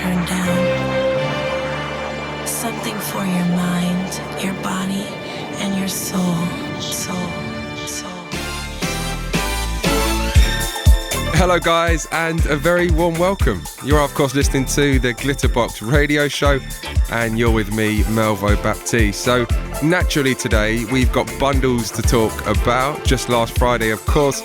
turn down. Something for your mind, your body, and your soul. Hello guys, and a very warm welcome. You're of course listening to the Glitterbox Radio Show, and you're with me, Melvo Baptiste. So naturally today we've got bundles to talk about. Just last Friday, of course,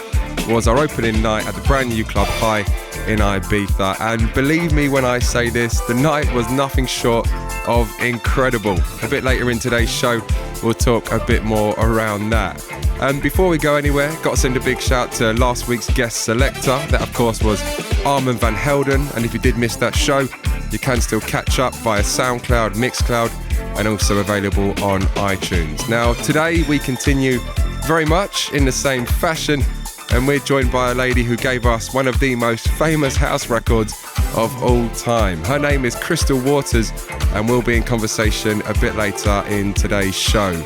was our opening night at the brand new club Hï in Ibiza, and believe me when I say this, the night was nothing short of incredible. A bit later in today's show we'll talk a bit more around that. And before we go anywhere, got to send a big shout to last week's guest selector. That of course was Armand van Helden, and if you did miss that show, you can still catch up via SoundCloud, Mixcloud, and also available on iTunes. Now today we continue very much in the same fashion, and we're joined by a lady who gave us one of the most famous house records of all time. Her name is Crystal Waters, and we'll be in conversation a bit later in today's show.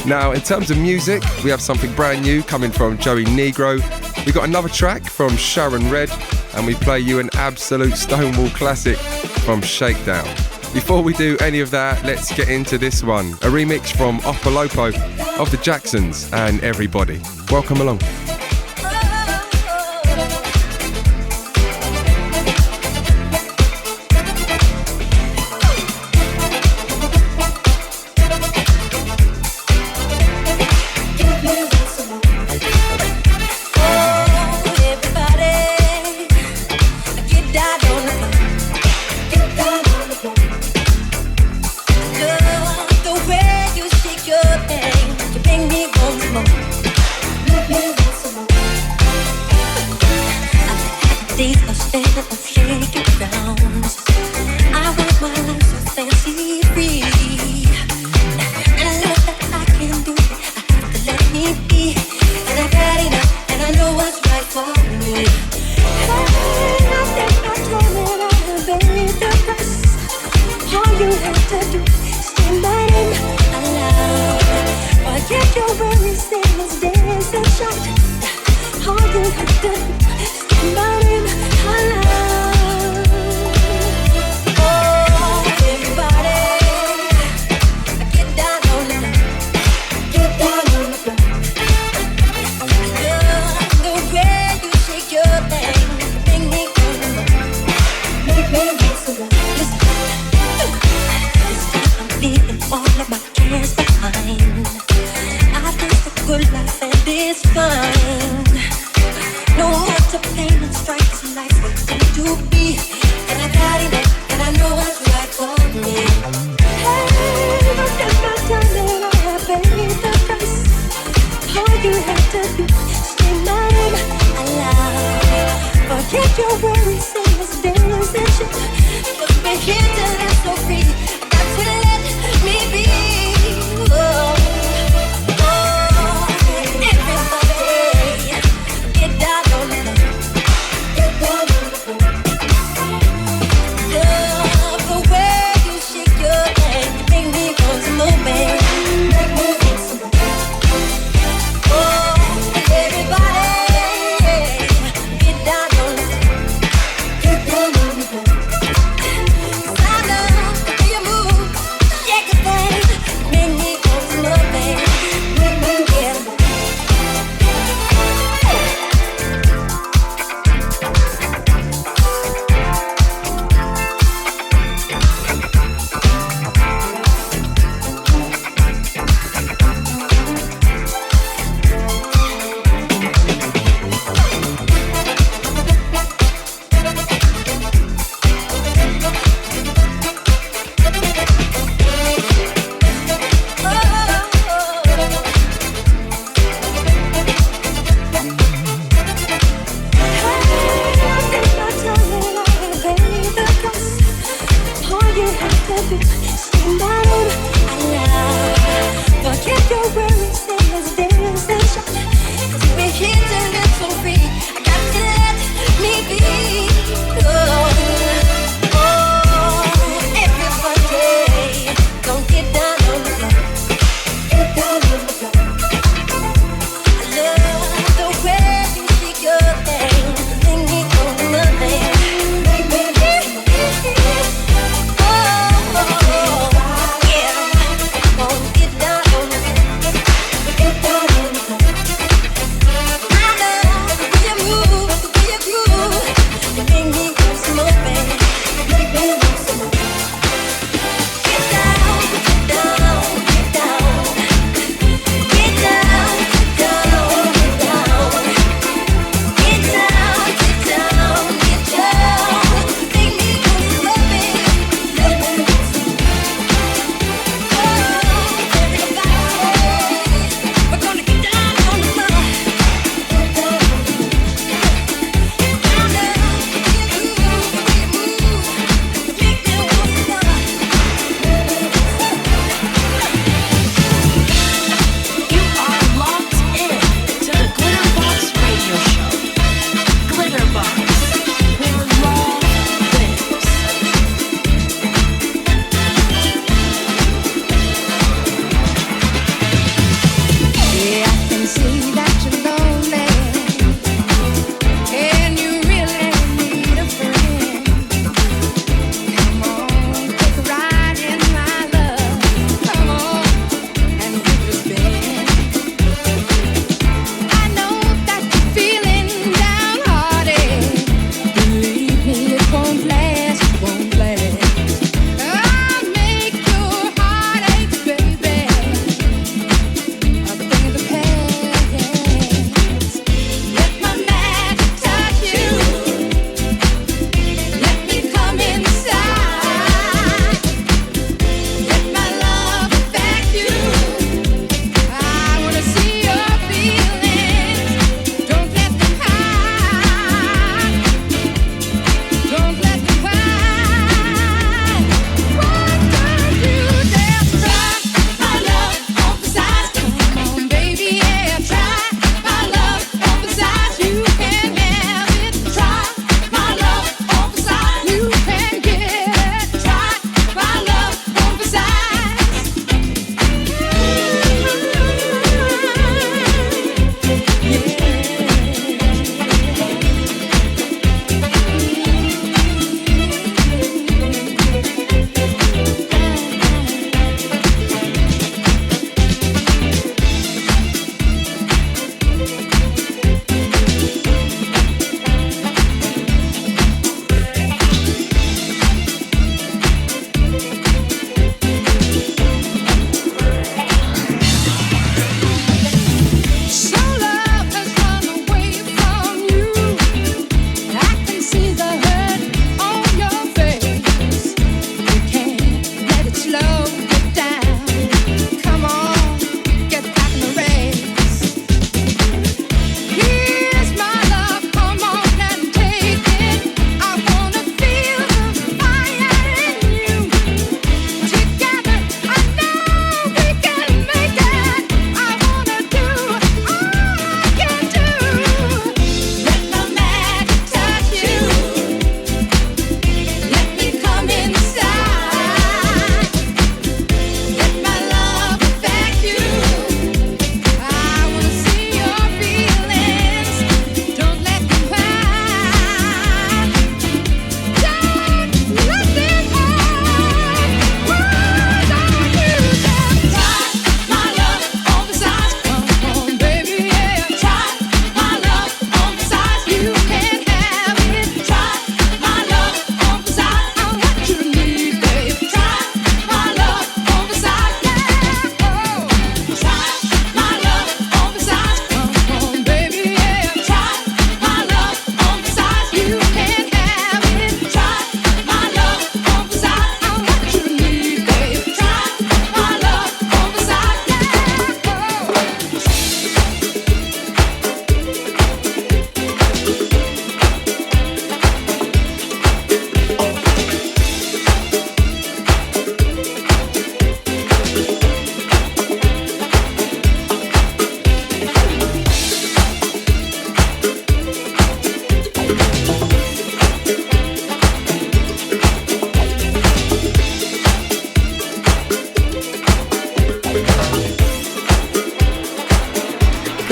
Now, in terms of music, we have something brand new coming from Joey Negro. We got another track from Sharon Redd, and we play you an absolute Stonewall classic from Shakedown. Before we do any of that, let's get into this one. A remix from OPOLOPO of the Jacksons and Everybody. Welcome along.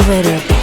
Glitterbox.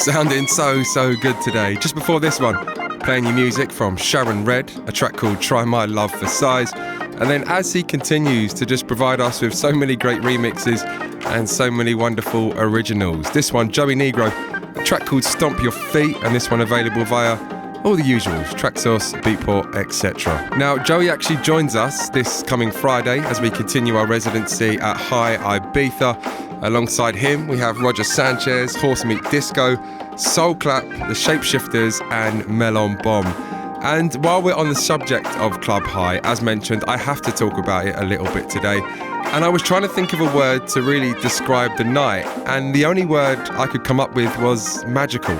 Sounding so good today. Just before this one, playing you music from Sharon Redd, a track called Try My Love for Size. And then as he continues to just provide us with so many great remixes and so many wonderful originals. This one, Joey Negro, a track called Stomp Your Feet, and this one available via all the usuals, Traxsource, Beatport, etc. Now, Joey actually joins us this coming Friday as we continue our residency at Hï Ibiza. Alongside him, we have Roger Sanchez, Horse Meat Disco, Soul Clap, The Shapeshifters, and Melon Bomb. And while we're on the subject of Club High, as mentioned, I have to talk about it a little bit today. And I was trying to think of a word to really describe the night, and the only word I could come up with was magical.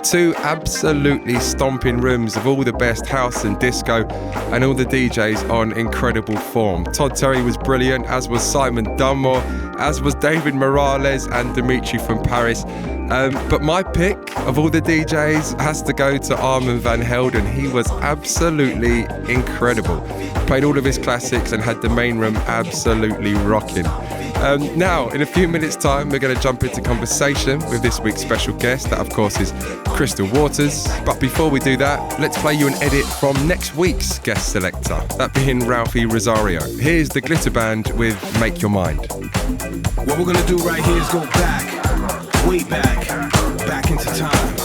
2 absolutely stomping rooms of all the best house and disco, and all the DJs on incredible form. Todd Terry was brilliant, as was Simon Dunmore, as was David Morales and Dimitri from Paris. But my pick of all the DJs has to go to Armand van Helden. He was absolutely incredible. Played all of his classics and had the main room absolutely rocking. Now, in a few minutes' time, we're going to jump into conversation with this week's special guest. That, of course, is Crystal Waters. But before we do that, let's play you an edit from next week's guest selector, that being Ralphie Rosario. Here's the Glitter Band with Make Your Mind. What we're going to do right here is go back, way back into time.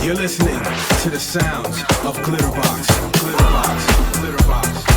You're listening to the sounds of Glitterbox, Glitterbox, Glitterbox.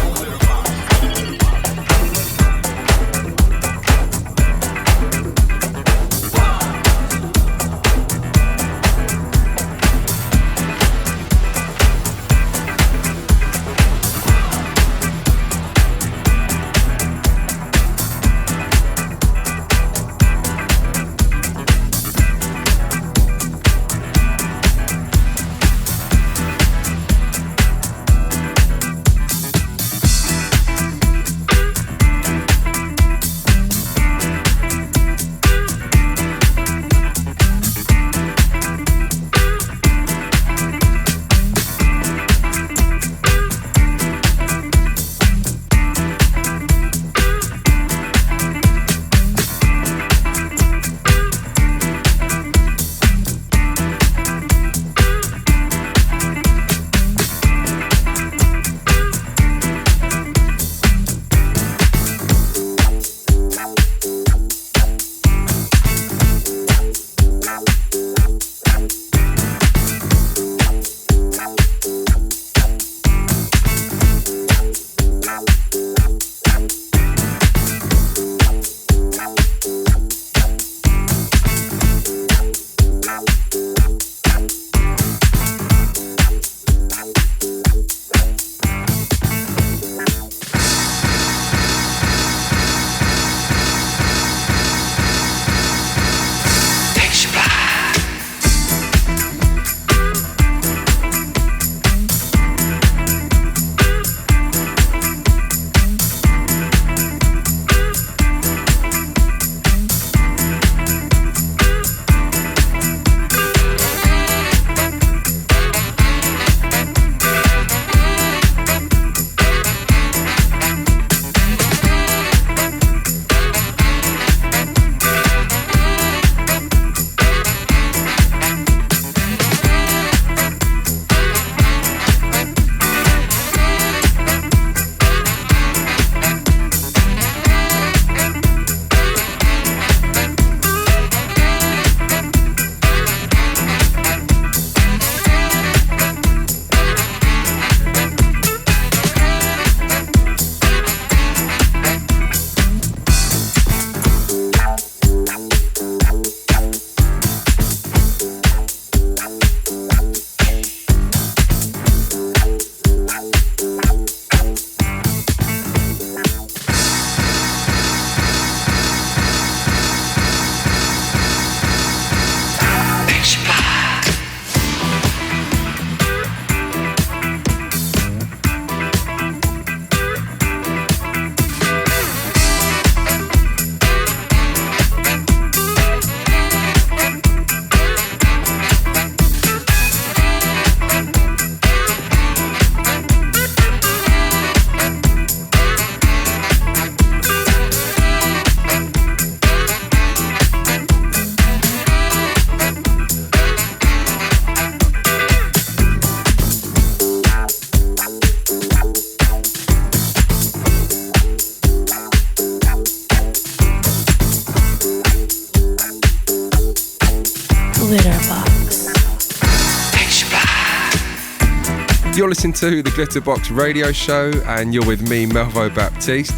You're listening to the Glitterbox Radio Show and you're with me, Melvo Baptiste.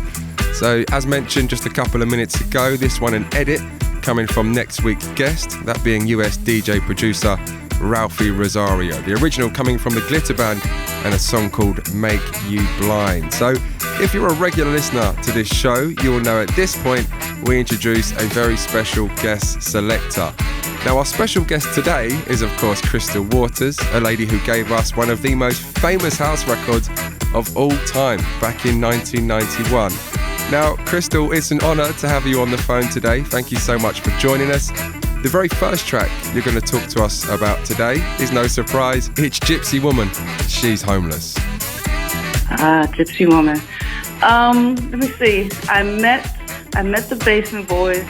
So as mentioned just a couple of minutes ago, this one an edit coming from next week's guest, that being US DJ producer Ralphie Rosario. The original coming from the Glitter Band and a song called Make You Blind. So if you're a regular listener to this show, you will know at this point we introduce a very special guest selector. Now our special guest today is of course Crystal Waters, a lady who gave us one of the most famous house records of all time back in 1991. Now Crystal, it's an honour to have you on the phone today. Thank you so much for joining us. The very first track you're going to talk to us about today is no surprise, it's Gypsy Woman, She's Homeless. Gypsy Woman. Let me see. I met the Basement Boys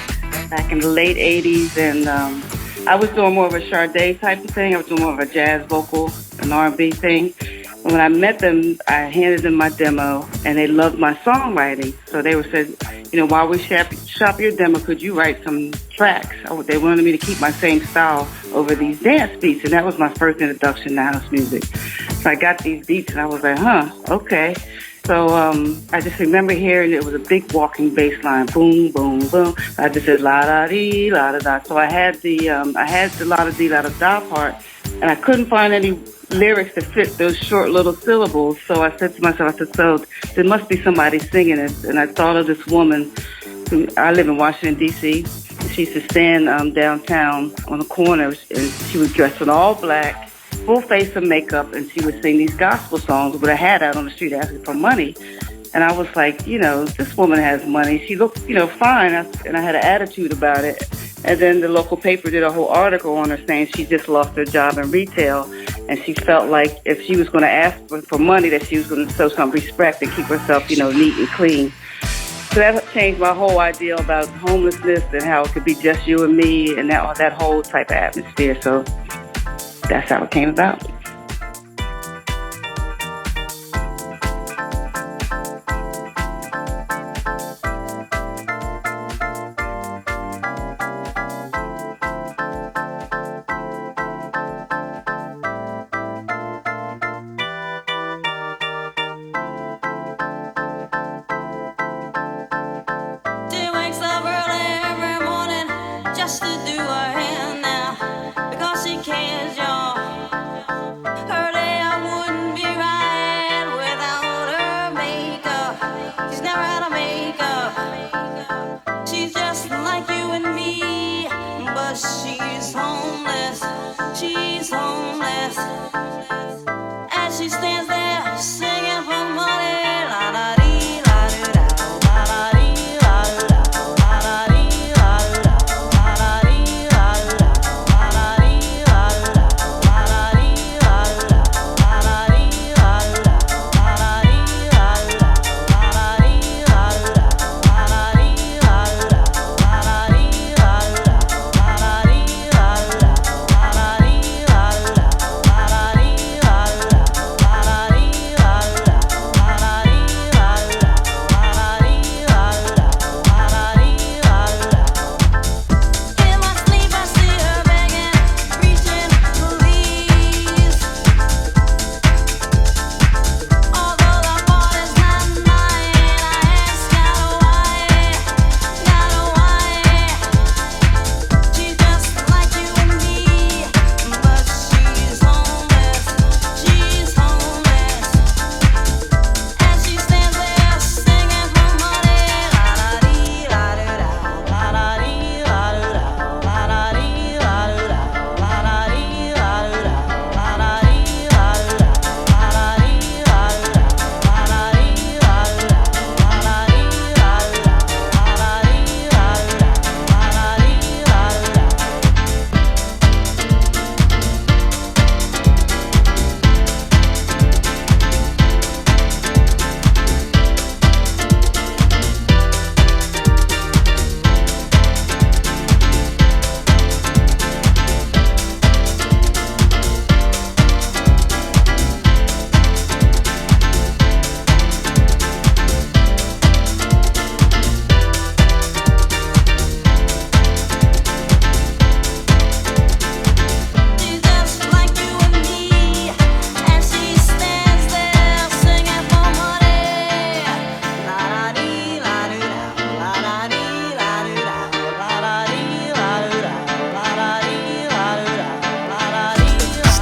back in the late 80s, and I was doing more of a Sade type of thing. I was doing more of a jazz vocal, an R&B thing. And when I met them, I handed them my demo, and they loved my songwriting. So they said, you know, while we shop your demo, could you write some tracks? They wanted me to keep my same style over these dance beats, and that was my first introduction to house music. So I got these beats, and I was like, okay. So I just remember hearing it was a big walking bass line, boom, boom, boom. I just said la-da-dee, la-da-da. So I had the la-da-dee, la-da-da part, and I couldn't find any lyrics to fit those short little syllables. So I said to myself, so there must be somebody singing it. And I thought of this woman I live in Washington, D.C. She used to stand downtown on the corner, and she was dressed in all black, full face of makeup, and she would sing these gospel songs with a hat out on the street asking for money. And I was like, you know, this woman has money. She looked, you know, fine. And I had an attitude about it. And then the local paper did a whole article on her saying she just lost her job in retail. And she felt like if she was going to ask for money, that she was going to show some respect and keep herself, you know, neat and clean. So that changed my whole idea about homelessness and how it could be just you and me and that whole type of atmosphere. So that's how it came about.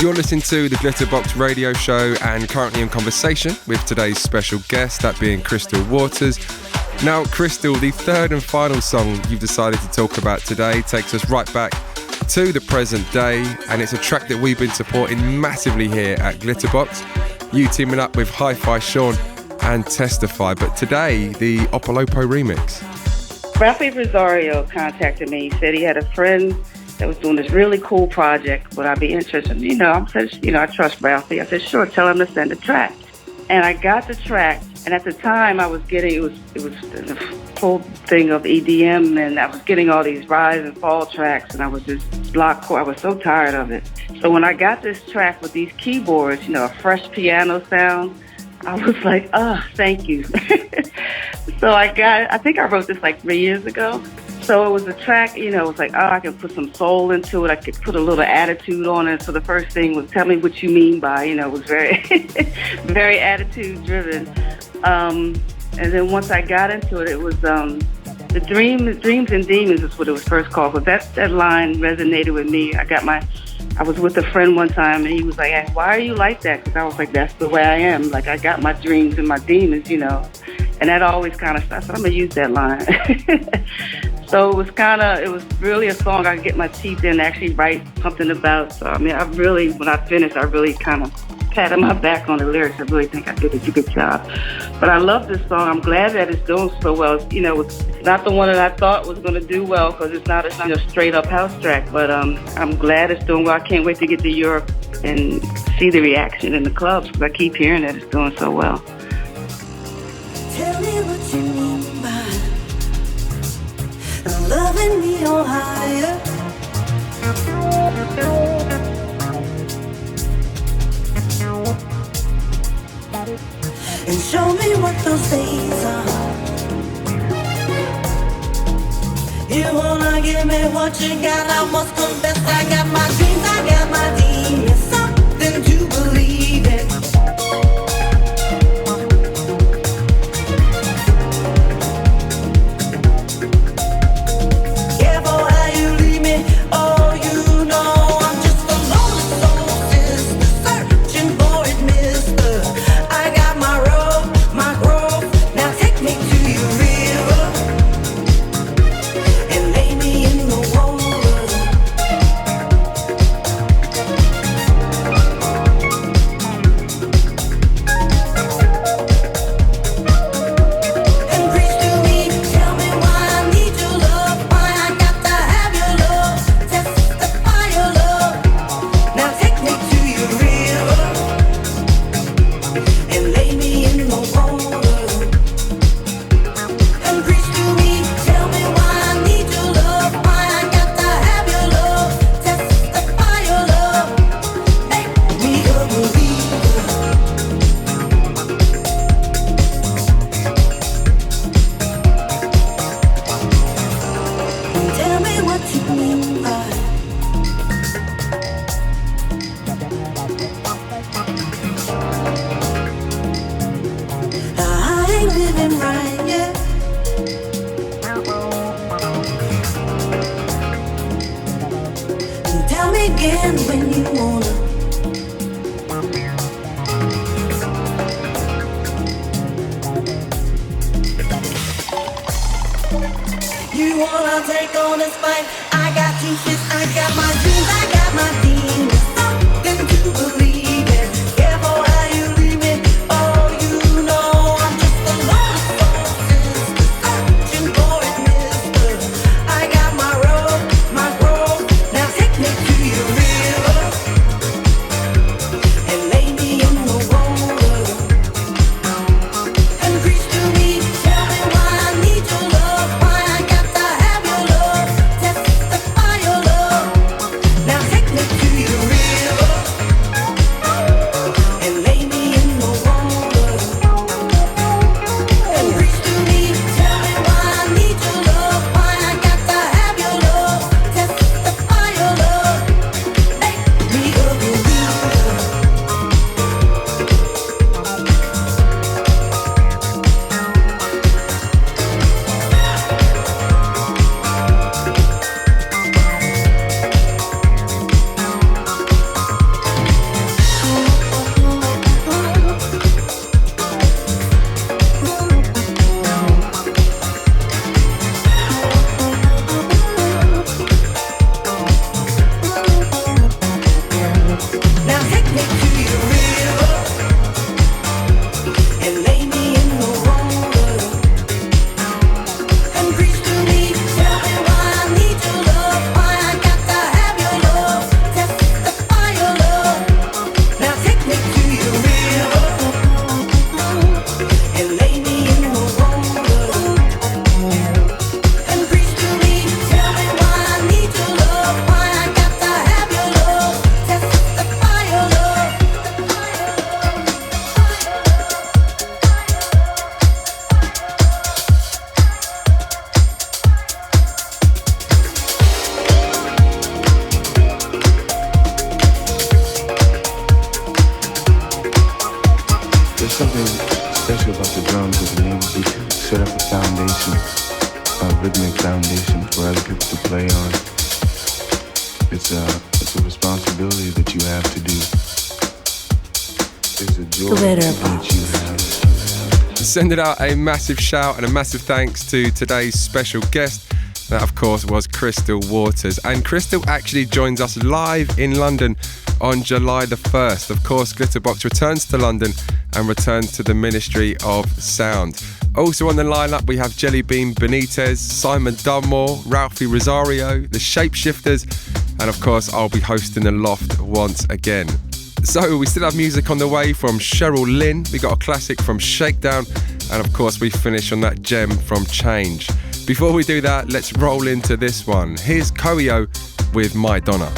You're listening to the Glitterbox Radio Show and currently in conversation with today's special guest, that being Crystal Waters. Now, Crystal, the third and final song you've decided to talk about today takes us right back to the present day, and it's a track that we've been supporting massively here at Glitterbox. You teaming up with Hifi Sean and Testify. But today, the OPOLOPO remix. Ralphie Rosario contacted me. He said he had a friend that was doing this really cool project. Would I be interested? I trust Ralphie. I said, sure, tell him to send a track. And I got the track. And at the time, I was getting, it was the full thing of EDM, and I was getting all these rise and fall tracks, and I was just block core. I was so tired of it. So when I got this track with these keyboards, a fresh piano sound, I was like, oh, thank you. So I think I wrote this like 3 years ago. So it was a track, it was like, oh, I can put some soul into it. I could put a little attitude on it. So the first thing was, tell me what you mean by, it was very, very attitude driven. And then once I got into it, it was the Dreams and Demons is what it was first called. But that line resonated with me. I was with a friend one time, and he was like, hey, why are you like that? Because I was like, that's the way I am. Like, I got my dreams and my demons, And that always kind of stuff. So I'm going to use that line. So it was really a song I could get my teeth in, actually write something about. So, when I finished, I really kind of patted my back on the lyrics. I really think I did a good job. But I love this song. I'm glad that it's doing so well. It's not the one that I thought was going to do well, because it's not a straight up house track. But I'm glad it's doing well. I can't wait to get to Europe and see the reaction in the clubs, because I keep hearing that it's doing so well. Tell me what you mean by loving me on higher. And show me what those days are. You wanna give me what you got, I must confess I got my dreams, I got my demons, something to believe in. Careful how you leave me, oh you know I'm just a lonely soul sister, searching for it, mister. I got my road, my grove, now take me to your river and lay me in the water. And preach to me, tell me why I need your love, why I got to have your love, testify your love. Now take me to your river and lay me in the water. And preach to me, tell me why I need your love, why I got to have your love, testify your love. Make me a believer. And tell me what you mean by I ain't living right yet. And tell me again when you wanna. You wanna take on this fight? I got teachers, I got my dreams, I got my demons, something to believe in. Careful how you leave me, oh you know I'm just a lonely soul sister, searching for it, mister. I got my road, my grove, now take me to your river and lay me in the water. And preach to me, tell me why I need your love, why I got to have your love, testify your love. something special about the drums that enables you to set up a foundation, a rhythmic foundation for other people to play on. It's a responsibility that you have to do. It's a joy that you have. Sending out a massive shout and a massive thanks to today's special guest. That, of course, was Crystal Waters. And Crystal actually joins us live in London on July the 1st. Of course, Glitterbox returns to London and returns to the Ministry of Sound. Also on the lineup, we have Jelly Bean Benitez, Simon Dunmore, Ralphie Rosario, The Shapeshifters, and of course, I'll be hosting the Loft once again. So we still have music on the way from Cheryl Lynn. We got a classic from Shakedown, and of course, we finish on that gem from Change. Before we do that, let's roll into this one. Here's Koyo with My Donna.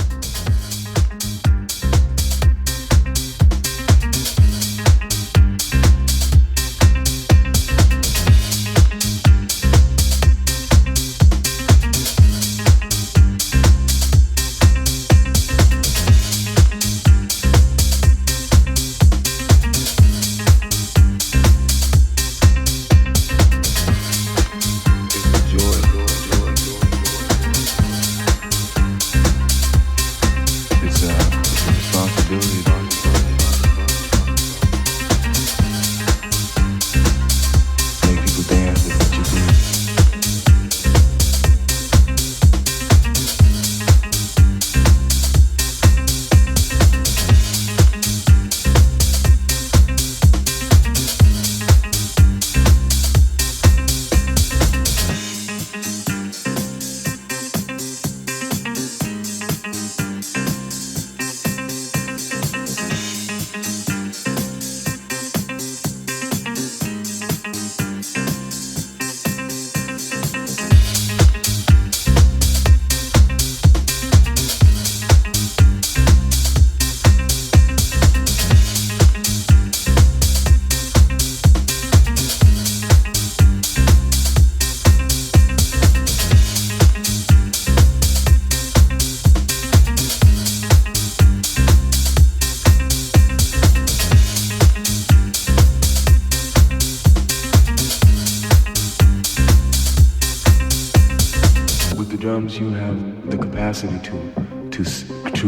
You have the capacity to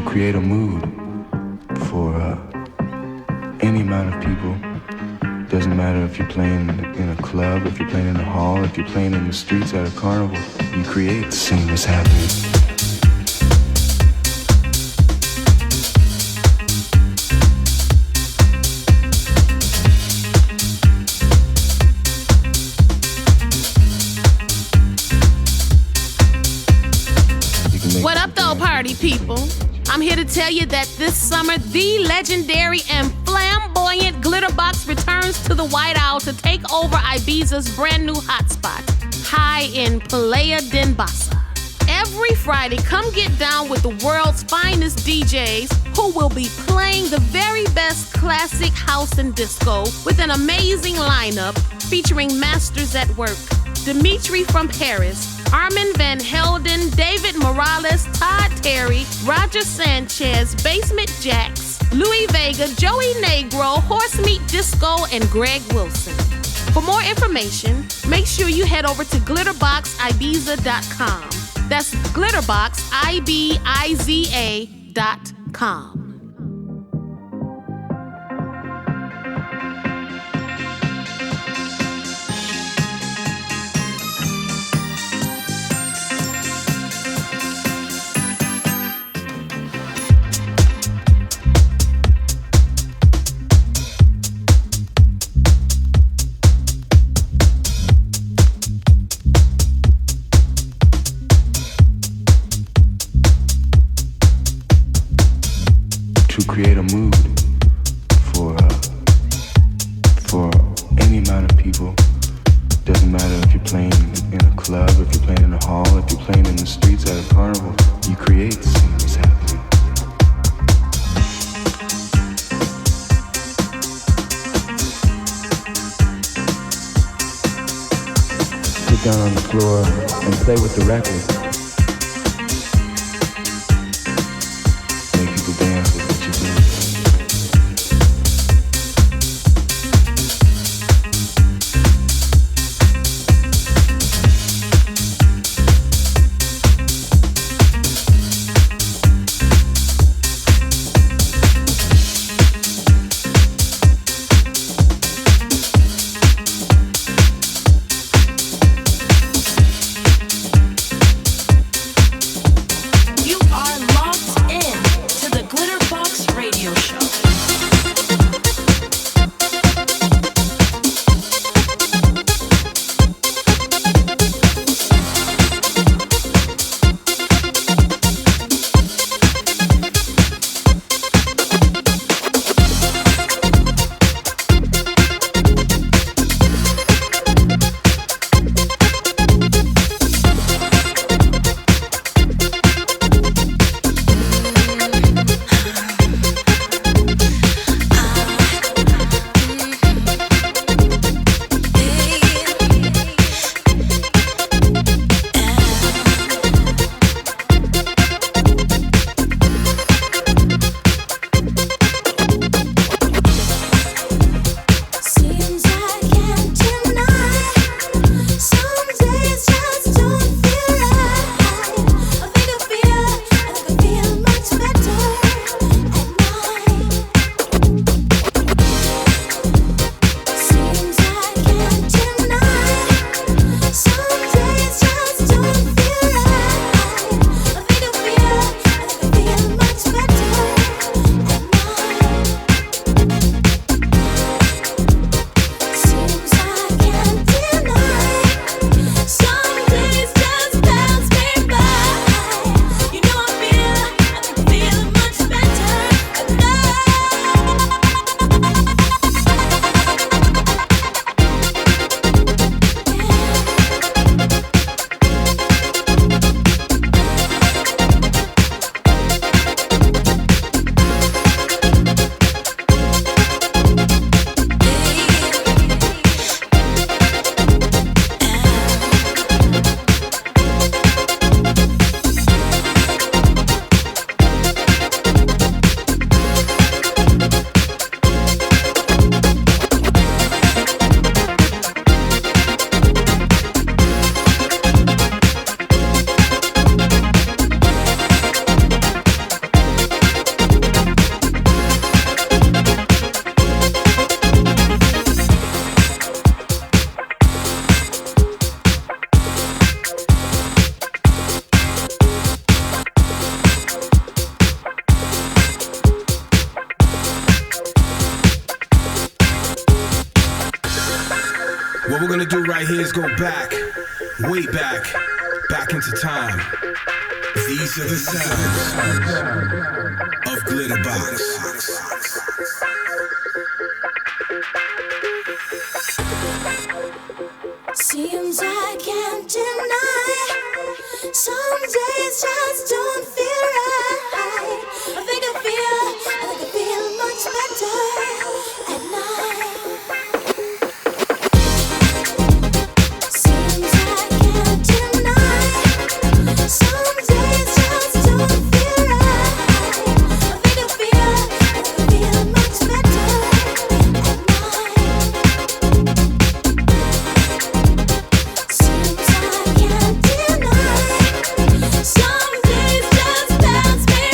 create a mood for any amount of people. Doesn't matter if you're playing in a club, if you're playing in a hall, if you're playing in the streets at a carnival. You create the scene that's happening. People, I'm here to tell you that this summer, the legendary and flamboyant Glitterbox returns to the White Owl to take over Ibiza's brand new hotspot, high in Playa d'Enbassa. Every Friday, come get down with the world's finest DJs who will be playing the very best classic house and disco with an amazing lineup featuring masters at work. Dimitri from Paris, Armin van Helden, David Morales, Todd Terry, Roger Sanchez, Basement Jaxx, Louis Vega, Joey Negro, Horsemeat Disco, and Greg Wilson. For more information, make sure you head over to glitterboxadibiza.com. That's glitterboxadibiza.com. Create a mood for any amount of people. Doesn't matter if you're playing in a club, if you're playing in a hall, if you're playing in the streets at a carnival. You create the scene that's happening. Get down on the floor and play with the record. Make people dance with what you do. gonna do right here is go back, way back into time. These are the sounds of Glitterbox. Seems I can't deny, some days just don't feel right. I think I feel much better at night. Seems I can't deny, some days just don't feel right. I think I feel much better at night. Seems I can't deny, some days just bounce me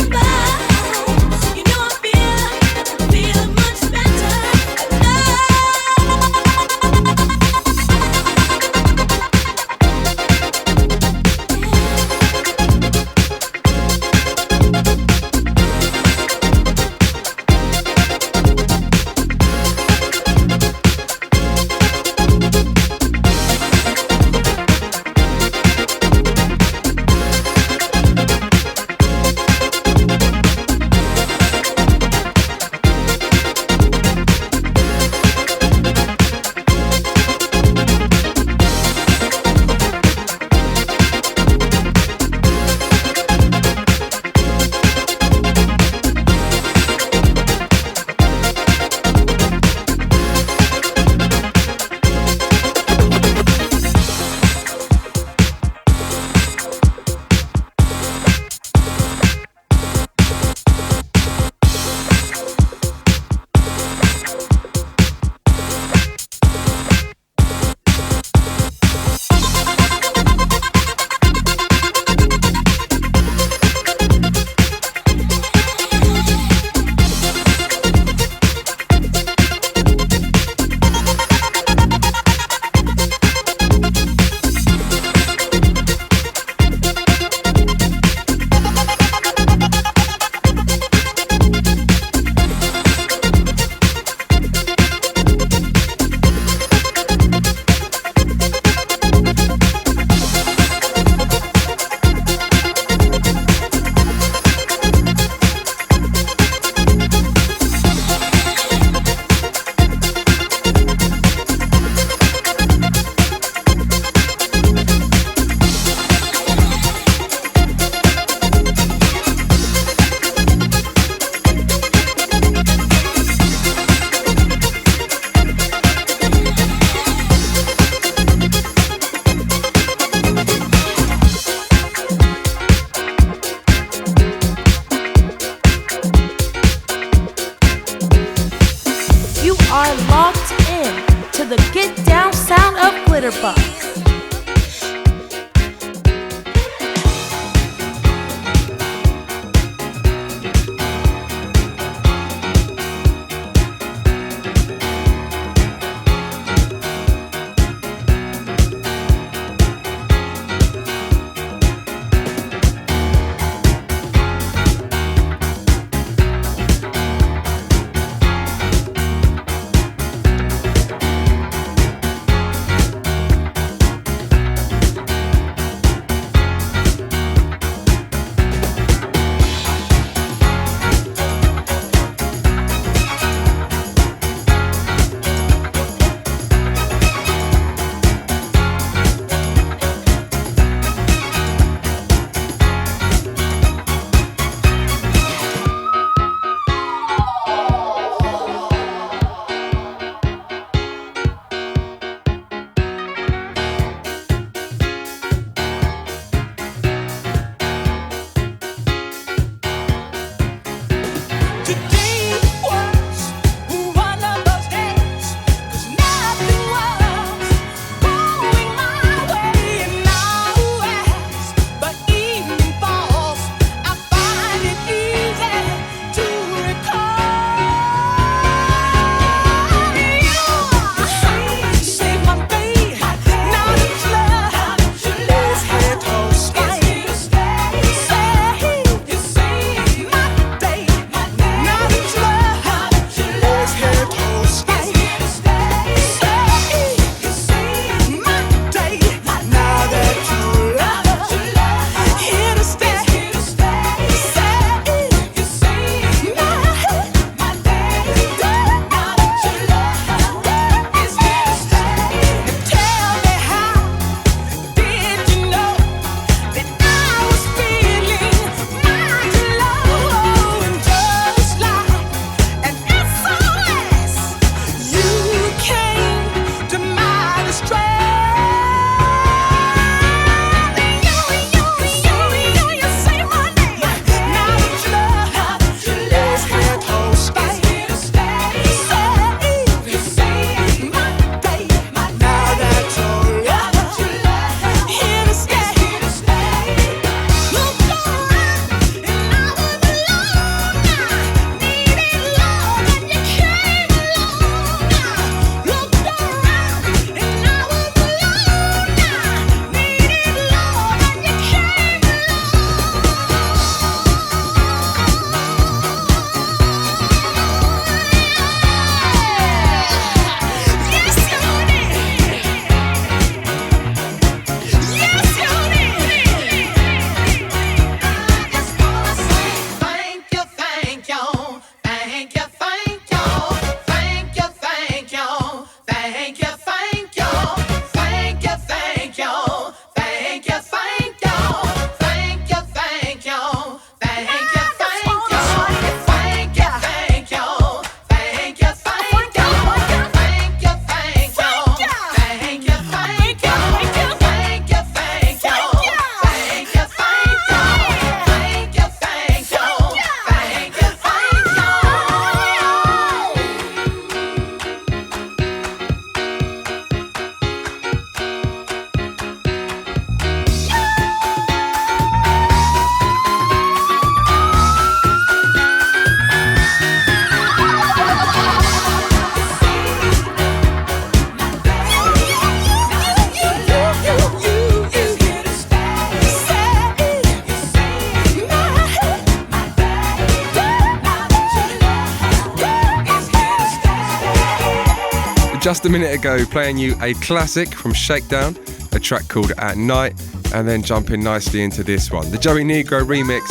just a minute ago, playing you a classic from Shakedown, a track called At Night, and then jumping nicely into this one, the Joey Negro remix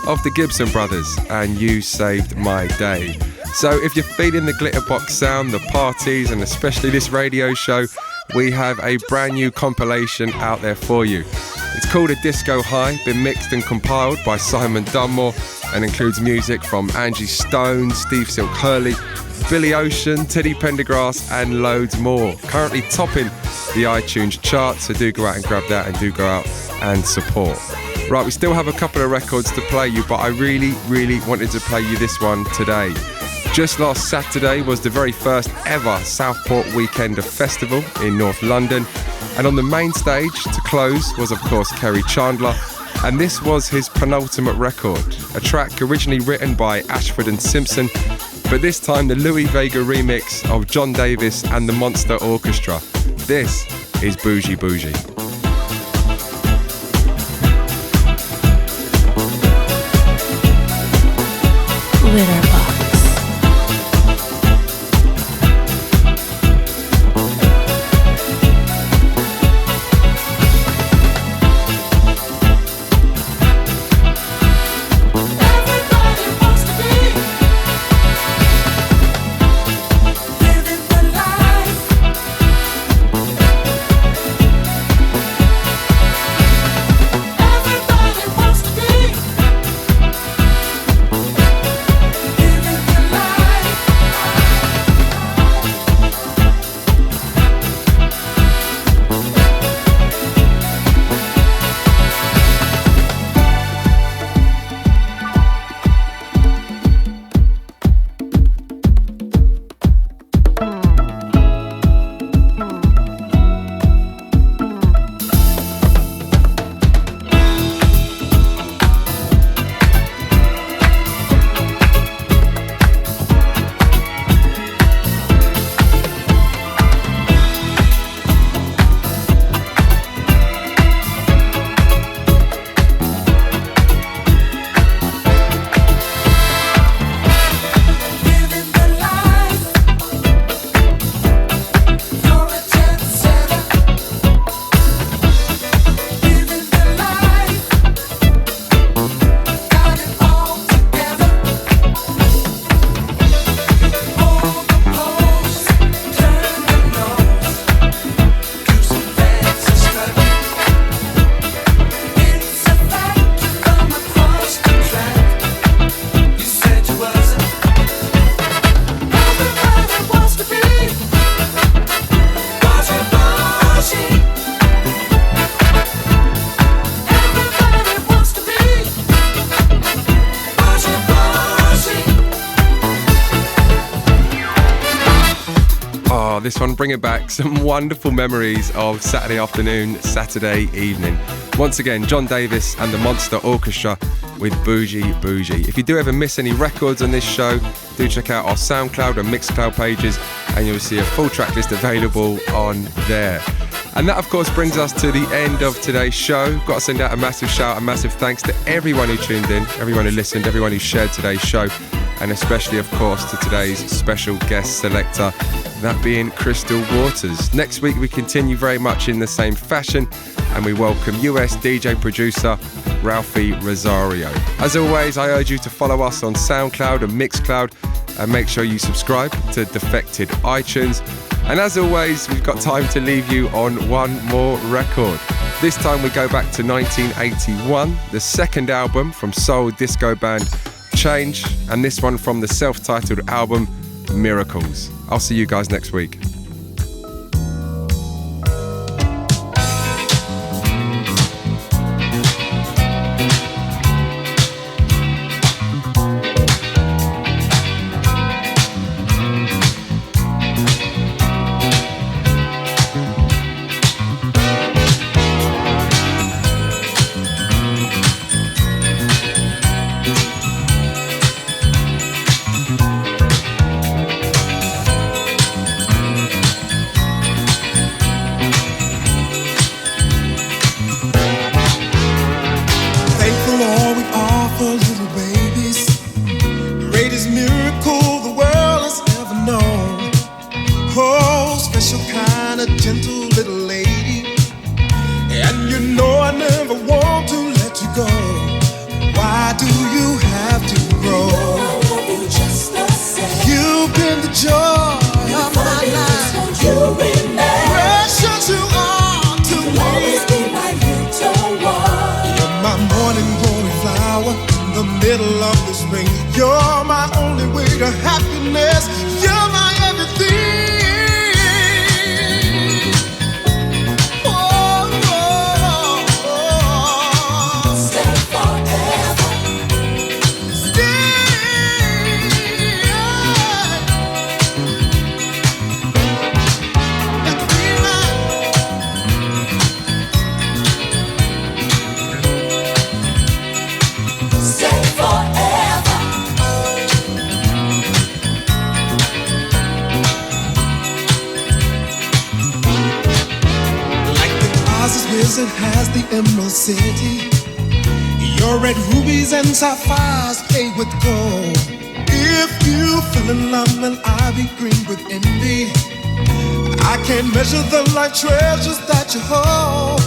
of the Gibson Brothers, and You Saved My Day. So if you're feeling the Glitterbox sound, the parties, and especially this radio show, we have a brand new compilation out there for you. It's called A Disco High, been mixed and compiled by Simon Dunmore, and includes music from Angie Stone, Steve Silk Hurley, Billy Ocean, Teddy Pendergrass, and loads more. Currently topping the iTunes chart, so do go out and grab that, and do go out and support. Right, we still have a couple of records to play you, but I really wanted to play you this one today. Just last Saturday was the very first ever Southport Weekender Festival in North London, and on the main stage to close was of course Kerry Chandler, and this was his penultimate record, a track originally written by Ashford and Simpson, but this time the Louis Vega remix of John Davis and the Monster Orchestra. This is Bougie Bougie. Glitterbox. This one bringing back some wonderful memories of Saturday afternoon, Saturday evening. Once again, John Davis and the Monster Orchestra with Bougie Bougie. If you do ever miss any records on this show, do check out our SoundCloud and Mixcloud pages, and you'll see a full track list available on there. And that of course brings us to the end of today's show. Got to send out a massive shout, a massive thanks to everyone who tuned in, everyone who listened, everyone who shared today's show, and especially of course to today's special guest selector, that being Crystal Waters. Next week we continue very much in the same fashion, and we welcome US DJ producer Ralphie Rosario. As always, I urge you to follow us on SoundCloud and Mixcloud, and make sure you subscribe to Defected iTunes. And as always, we've got time to leave you on one more record. This time we go back to 1981, the second album from soul disco band Change, and this one from the self-titled album Miracles. I'll see you guys next week. the middle of the spring. You're my only way to happiness. You're my everything. It has the Emerald City. Your red rubies and sapphires paved with gold. If you fell in love, then I'll be green with envy. I can't measure the life treasures that you hold.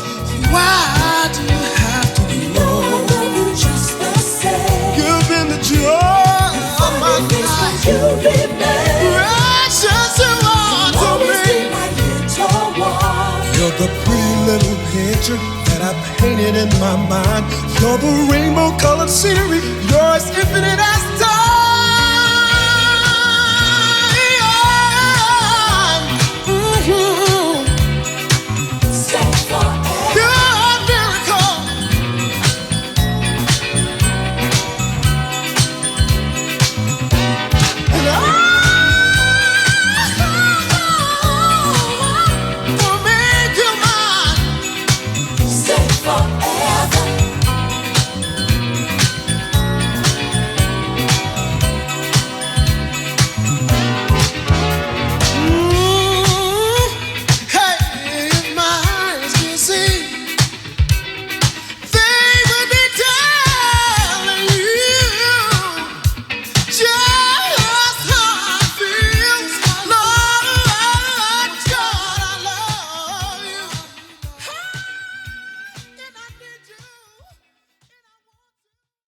Why do you have to be low? I love you just the same. You've been the joy of my life. You remain precious you are to me. My little one. You're the pretty little picture that I painted in my mind. You're the rainbow-colored scenery